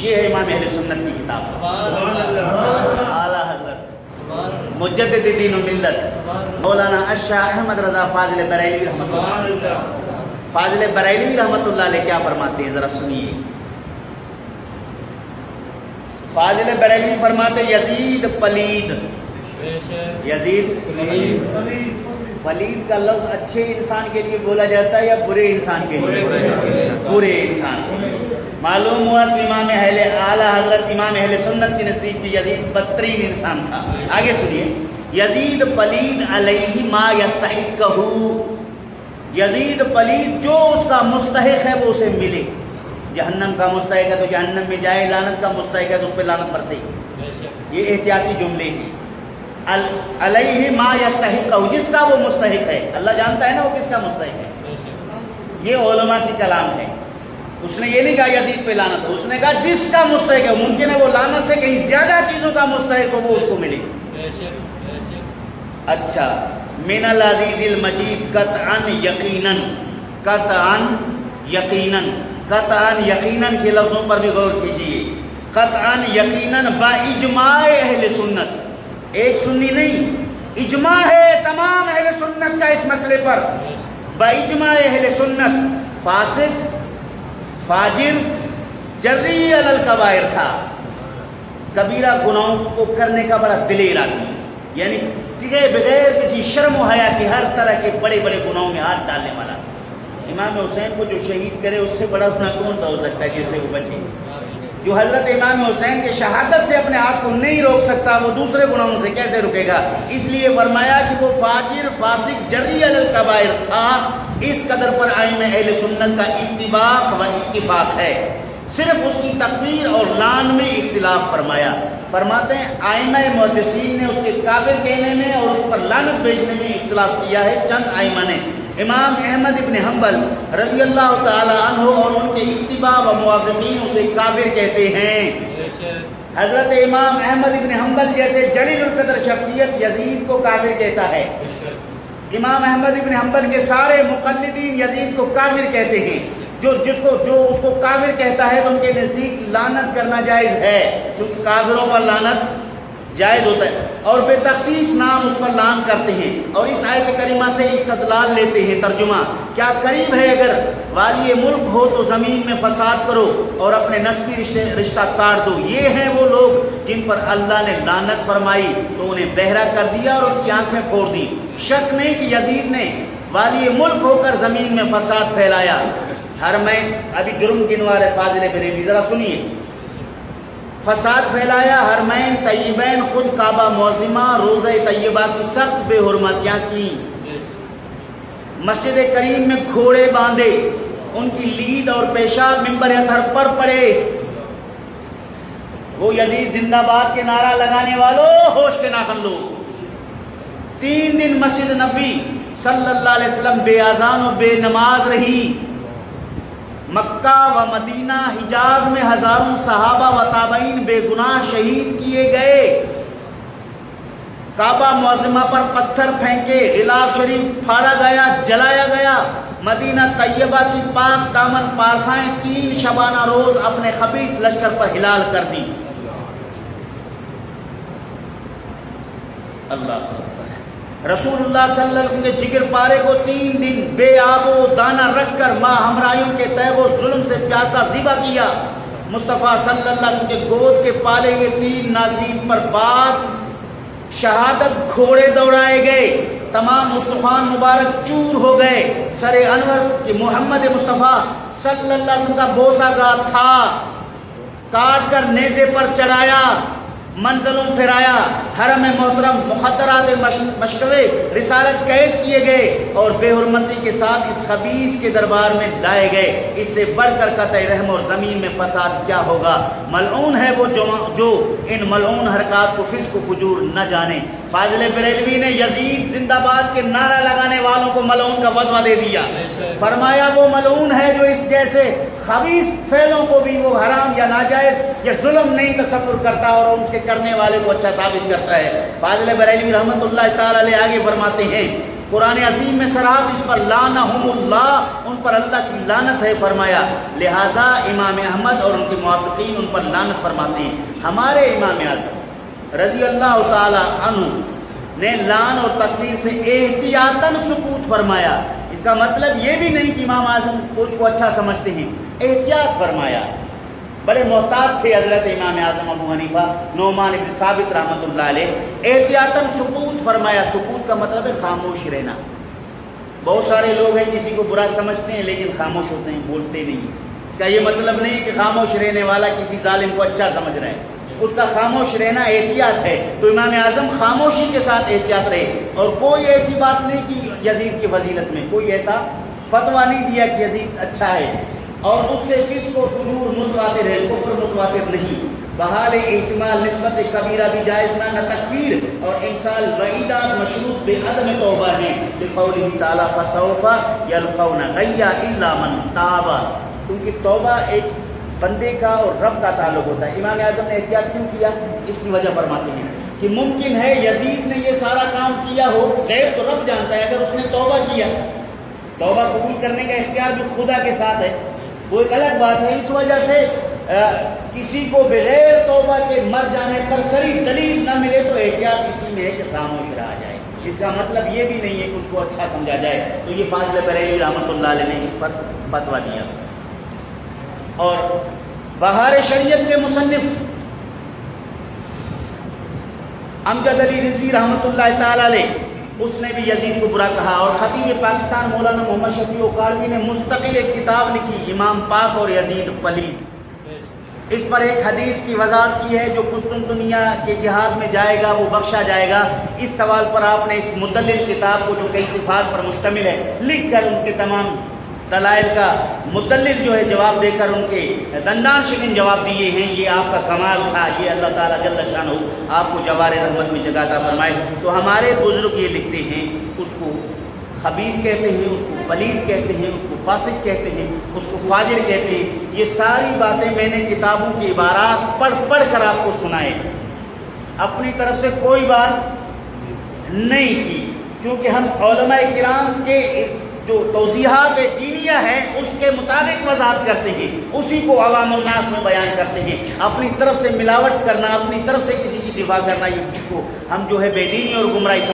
یہ ہے امام اہل سنت کی کتاب اعلیٰ حضرت مجدد دین و ملت مولانا اشاہ احمد رضا فاضل بریلوی رحمۃ اللہ فاضل بریلوی رحمۃ اللہ علیہ کیا فرماتے ہیں ذرا سنیے. فاضل بریلوی فرماتے یزید پلید، یزید پلید کا لفظ اچھے انسان کے لیے بولا جاتا ہے یا برے انسان کے لیے؟ برے انسان کے لیے. معلوم ہوا کہ امام اہل اعلیٰ حضرت امام اہل سنت کے نزدیک بھی یزید بدترین انسان تھا. آگے سنیے. یزید پلید علیہ ما یستحقہ، یزید پلید جو اس کا مستحق ہے وہ اسے ملے. جہنم کا مستحق ہے تو جہنم میں جائے، لعنت کا مستحق ہے تو اس پہ لعنت پڑتے. یہ احتیاطی جملے ہیں. علیہ ما یستحقہ، جس کا وہ مستحق ہے. اللہ جانتا ہے نا وہ کس کا مستحق ہے. یہ علماء کی کلام ہے. اس نے یہ نہیں کہا یزید پہ لعنت ہو، اس نے کہا جس کا مستحق ہے. ممکن ہے وہ لعنت سے کہیں زیادہ چیزوں کا مستحق ہو، وہ اس کو ملے. اچھا. من العزیز المجید قطعا یقیناً، قطعا یقیناً، قطعا یقیناً کے لفظوں پر بھی غور کیجیے. قطعا یقیناً با اجماع اہل سنت، ایک سنی نہیں، اجماع ہے تمام اہل سنت کا اس مسئلے پر. با اجماع اہل سنت فاسق، فاجر، جری علی الکبائر تھا. کبیرہ گناہوں کو کرنے کا بڑا دلیر آدمی، یعنی بغیر کسی شرم و حیا کے ہر طرح کے بڑے بڑے گناہوں میں ہاتھ ڈالنے والا. امام حسین کو جو شہید کرے اس سے بڑا گناہ کون سا ہو سکتا ہے جس سے وہ بچے؟ جو حضرت امام حسین کے شہادت سے اپنے آپ کو نہیں روک سکتا وہ دوسرے گناہوں سے کیسے رکے گا؟ اس لیے فرمایا کہ وہ فاجر، فاسق، جری علی الکبائر تھا. اس قدر پر ائمہ اہل سنت کا اتفاق و اتفاق ہے. صرف اس کی تکفیر اور لعن میں اختلاف فرمایا. فرماتے ہیں ائمہ محدثین نے اس کے کافر کہنے میں اور اس پر لعنت بھیجنے میں اختلاف کیا ہے. چند ائمہ نے، امام احمد ابن حنبل رضی اللہ تعالی عنہ اور ان کے اتباع و موافقین اسے کافر کہتے ہیں. حضرت امام احمد ابن حنبل جیسے جلیل القدر شخصیت یزید کو کافر کہتا ہے. امام احمد ابن حنبل کے سارے مقلدین یزید کو کافر کہتے ہیں. جو اس کو کافر کہتا ہے تو ان کے نزدیک لعنت کرنا جائز ہے، کیونکہ کافروں پر لعنت جائز ہوتا ہے، اور بے تخصیص نام اس پر لعن کرتے ہیں. اور اس آیت کریمہ سے استدلال لیتے ہیں. ترجمہ کیا قریب ہے اگر والی ملک ہو تو زمین میں فساد کرو اور اپنے نسبی رشتہ کاٹ دو. یہ ہیں وہ لوگ جن پر اللہ نے لعنت فرمائی تو انہیں بہرا کر دیا اور ان کی آنکھیں پھوڑ دی. شک نہیں کہ یزید نے والی ملک ہو کر زمین میں فساد پھیلایا. حرمین، ابھی جرم گنوا رہے فاضل بریلوی، ذرا سنیے. فساد پھیلایا، حرمین طیبین، خود کعبہ معظمہ روضہ طیبہ کی سخت بے حرمتیاں کی، مسجد کریم میں گھوڑے باندھے، ان کی لید اور پیشاب منبر اطہر پر پڑے. وہ یزید زندہ باد کے نعرہ لگانے والوں ہوش کے ناخن لو. 3 دن مسجد نبی صلی اللہ علیہ وسلم بے اذان و بے نماز رہی. مکہ و مدینہ حجاز میں ہزاروں صحابہ و تابعین بے گناہ شہید کیے گئے. کعبہ معظمہ پر پتھر پھینکے، غلاف شریف پھاڑا گیا، جلایا گیا. مدینہ طیبہ کی پاک دامن پارسائیں 3 شبانہ روز اپنے خبیث لشکر پر ہلال کر دی. اللہ رسول اللہ صلی اللہ علیہ وسلم کے جگر پارے کو 3 دن بے آب و دانہ رکھ کر ماں ہمراہیوں کے تیغ و ظلم سے پیاسا ذبح کیا. مصطفیٰ صلی اللہ علیہ وسلم کے گود کے پالے ہوئے 3 نازنین پر بعد شہادت گھوڑے دوڑائے گئے. تمام مصطفیٰ مبارک چور ہو گئے. سر انور کہ محمد مصطفیٰ صلی اللہ علیہ وسلم کا بوسہ گاہ تھا، کاٹ کر نیزے پر چڑھایا، منزلوں پھرایا. حرم محترم مخدرات مشکوے رسالت قید کیے گئے اور بے حرمتی کے ساتھ اس خبیث کے دربار میں لائے گئے. اس سے بڑھ کر قطع رحم اور زمین میں فساد کیا ہوگا؟ ملعون ہے وہ جو ان ملعون حرکات کو فسق و فجور نہ جانے. فاضل بریلوی نے یزید زندہ باد کے نعرہ لگانے والوں کو ملعون کا وصف دے دیا. فرمایا وہ ملعون ہے جو اس جیسے خبیث فعلوں کو بھی وہ حرام یا ناجائز یا ظلم نہیں تصور کرتا اور ان کے کرنے والے کو اچھا ثابت کرتا ہے. فاضل بریلوی رحمۃ اللہ تعالی علیہ آگے فرماتے ہیں قرآن عظیم میں صراحت اس پر لعنہم اللہ، ان پر اللہ کی لعنت ہے فرمایا، لہٰذا امام احمد اور ان کے موافقین ان پر لعنت فرماتے ہیں۔ ہمارے امام اعظم رضی اللہ تعالی عنہ نے لعن اور تکفیر سے احتیاطاً سکوت فرمایا۔ اس کا مطلب یہ بھی نہیں کہ امام اعظم اس کو اچھا سمجھتے ہیں، احتیاط فرمایا۔ بڑے محتاط تھے حضرت امام اعظم ابو حنیفہ نعمان بن ثابت رحمۃ اللہ علیہ، احتیاطاً سکوت فرمایا۔ سکوت کا مطلب ہے خاموش رہنا۔ بہت سارے لوگ ہیں کسی کو برا سمجھتے ہیں لیکن خاموش ہوتے ہیں، بولتے نہیں۔ اس کا یہ مطلب نہیں کہ خاموش رہنے والا کسی ظالم کو اچھا سمجھ رہا ہے، اس کا خاموش رہنا احتیاط ہے۔ تو امام اعظم خاموشی کے ساتھ احتیاط رہے، اور کوئی ایسی بات نہیں کہ یزید کی فضیلت میں کوئی ایسا فتویٰ نہیں دیا کہ یزید اچھا ہے، اور اس سے فسق و فجور متواتر ہے، کفر متواتر نہیں۔ بحال احتمال نسبت کبیرہ بھی جائز نہ تکفیر اور امثال وعیدات مشروط بے عدم توبہ ہیں، لقولہ تعالیٰ فسوف یلقون غیا الا من تاب، کیونکہ توبہ ایک بندے کا اور رب کا تعلق ہوتا ہے۔ امام اعظم نے احتیاط کیوں کیا؟ اس کی وجہ فرماتے ہیں کہ ممکن ہے یزید نے یہ سارا کام کیا ہو، غیب تو رب جانتا ہے، اگر اس نے توبہ کیا، توبہ قبول کرنے کا اختیار بھی خدا کے ساتھ ہے، وہ ایک الگ بات ہے۔ اس وجہ سے کسی کو بغیر توبہ کے مر جانے پر صریح دلیل نہ ملے تو احتیاط اسی میں ہے کہ خاموش رہا جائے۔ اس کا مطلب یہ بھی نہیں ہے کہ اس کو اچھا سمجھا جائے۔ تو یہ فاضل بریلوی رحمۃ اللہ علیہ نے اس پر فتویٰ دیا۔ اور بہار شریعت کے مصنف امجد علی رضوی رحمۃ اللہ تعالی علیہ، اس نے بھی یزید کو برا کہا، اور خطیب پاکستان مولانا محمد شفیع کالوی نے مستقل ایک کتاب لکھی، امام پاک اور یزید پلید۔ اس پر ایک حدیث کی وضاحت کی ہے، جو قسطنطنیہ کے جہاد میں جائے گا وہ بخشا جائے گا۔ اس سوال پر آپ نے اس مدلل کتاب کو، جو کئی صفات پر مشتمل ہے، لکھ کر ان کے تمام دلائل کا مدلل جو ہے جواب دے کر ان کے دندان شکن جواب دیے ہیں۔ یہ آپ کا کمال تھا، یہ اللہ تعالیٰ جل شانہ آپ کو جوار رحمت میں جگہ عطا فرمائے۔ تو ہمارے بزرگ یہ لکھتے ہیں، اس کو خبیث کہتے ہیں، اس کو پلید کہتے ہیں، اس کو فاسق کہتے ہیں، اس کو فاجر کہتے ہیں۔ یہ ساری باتیں میں نے کتابوں کی عبارات پڑھ کر آپ کو سنائے، اپنی طرف سے کوئی بات نہیں کی، کیونکہ ہم علماء کرام کے جو توضیحات دینیہ ہیں اس کے مطابق وضاحت کرتے ہیں، اسی کو عوام الناس میں بیان کرتے ہیں۔ اپنی طرف سے ملاوٹ کرنا، اپنی طرف سے کسی کی دفاع کرنا، یہ چیز کو ہم جو ہے بے دینی اور گمراہی